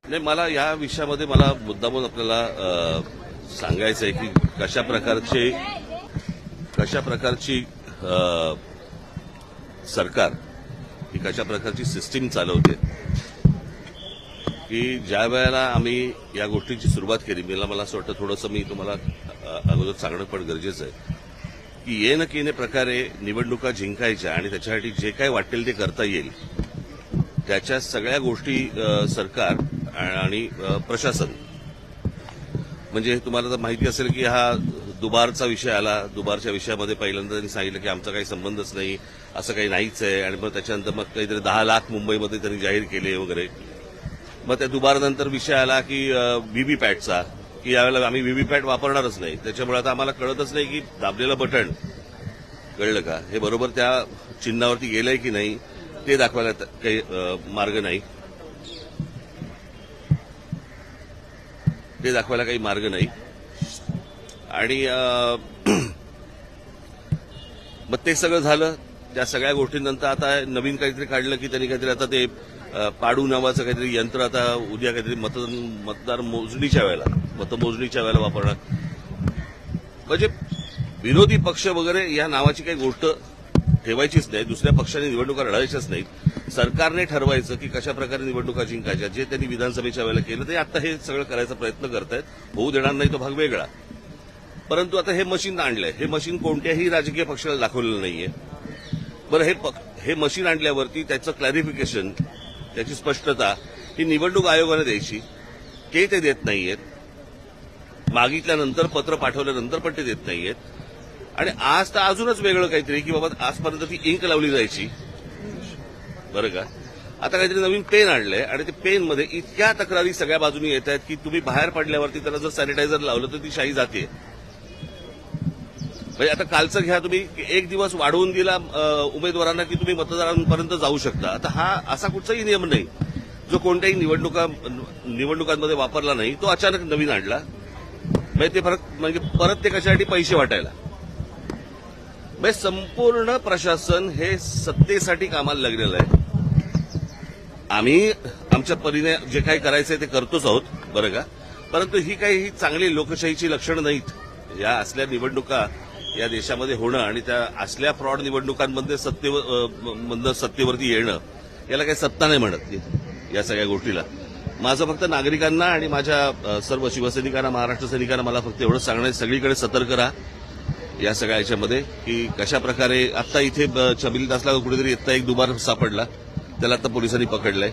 नाही, मला या विषयामध्ये मला मुद्दामून आपल्याला सांगायचं आहे की कशा प्रकारची सरकार ही कशा प्रकारची सिस्टीम चालवते की ज्या वेळेला आम्ही या गोष्टींची सुरुवात केली, मला असं वाटतं थोडंसं मी तुम्हाला अगोदर सांगणं पण गरजेचं आहे की ये न केने प्रकारे निवडणुका जिंकायच्या आणि त्याच्यासाठी जे काही वाटेल ते करता येईल त्याच्या सगळ्या गोष्टी सरकार आणि प्रशासन, म्हणजे तुम्हाला तर माहिती असेल की हा दुबारचा विषय आला. दुबारच्या विषयामध्ये पहिल्यांदा त्यांनी सांगितलं की आमचा काही संबंधच नाही, असं काही नाहीच आहे. आणि मग त्याच्यानंतर मग काहीतरी 10 लाख मुंबईमध्ये त्यांनी जाहीर केले वगैरे. मग त्या दुबारनंतर विषय आला की व्हीव्हीपॅटचा, की यावेळेला आम्ही व्हीव्हीपॅट वापरणारच नाही. त्याच्यामुळे आता आम्हाला कळतच नाही की दाबलेलं बटन कळलं का हे बरोबर त्या चिन्हावरती गेलंय की नाही ते दाखवायला काही मार्ग नाही. आणि मग ते सगळं झालं. त्या सगळ्या गोष्टींनंतर आता नवीन काहीतरी काढलं की त्यांनी काहीतरी आता ते पाडू नावाचं काहीतरी यंत्र आता उद्या काहीतरी मतदार मोजणीच्या वेळेला वापरणार. म्हणजे विरोधी पक्ष वगैरे या नावाची काही गोष्ट ठेवायचीच नाही. दुसऱ्या पक्षाने निवडणुका लढायच्याच नाहीत. सरकारने ठरवायचं की कशा प्रकारे निवडणुका जिंकायच्या. जे त्यांनी विधानसभेच्या वेळेला केलं ते आता हे सगळं करायचा प्रयत्न करतायत. होऊ देणार नाही तो भाग वेगळा. परंतु आता हे मशीन आणलंय. हे मशीन कोणत्याही राजकीय पक्षाला दाखवलेलं नाहीये. बरं, हे मशीन आणल्यावरती त्याचं क्लॅरिफिकेशन, त्याची स्पष्टता ही निवडणूक आयोगाने द्यायची. ते देत नाहीयेत. मागितल्यानंतर, पत्र पाठवल्यानंतर पण ते देत नाहीयेत. आणि आज तर अजूनच वेगळं काहीतरी की बाबा आजपर्यंत ती इंक लावली जायची, बरं का. आता काहीतरी नवीन पेन आणलंय आणि ते पेनमध्ये इतक्या तक्रारी सगळ्या बाजूनी येत आहेत की तुम्ही बाहेर पडल्यावरती त्याला जर सॅनिटायझर लावलं तर ती शाई जाते. म्हणजे आता कालचं घ्या तुम्ही, एक दिवस वाढवून दिला उमेदवारांना की तुम्ही मतदारांपर्यंत जाऊ शकता. आता हा असा कुठचाही नियम नाही जो कोणत्याही निवडणुकांमध्ये वापरला नाही. तो अचानक नवीन आणला. म्हणजे परत ते कशासाठी पैसे वाटायला. म्हणजे संपूर्ण प्रशासन हे सत्तेसाठी कामाला लागलेलं आहे. आम्ही आमच्या परीने जे काही करायचंय ते करतोच आहोत, बरं का. परंतु ही काही चांगली लोकशाहीची लक्षणं नाहीत. या असल्या निवडणुका या देशामध्ये होणं आणि त्या असल्या फ्रॉड निवडणुकांमध्ये सत्तेवरती येणं, याला काही सत्ता नाही म्हणत या सगळ्या गोष्टीला. माझं फक्त नागरिकांना आणि माझ्या सर्व शिवसैनिकांना, महाराष्ट्र सैनिकांना मला फक्त एवढंच सांगणं आहे, सगळीकडे सतर्क राहा या सगळ्या याच्यामध्ये की कशा प्रकारे. आता इथे छबिली दासला कुठेतरी एक दुबार सापडला, त्याला आता पोलिसांनी पकडलंय.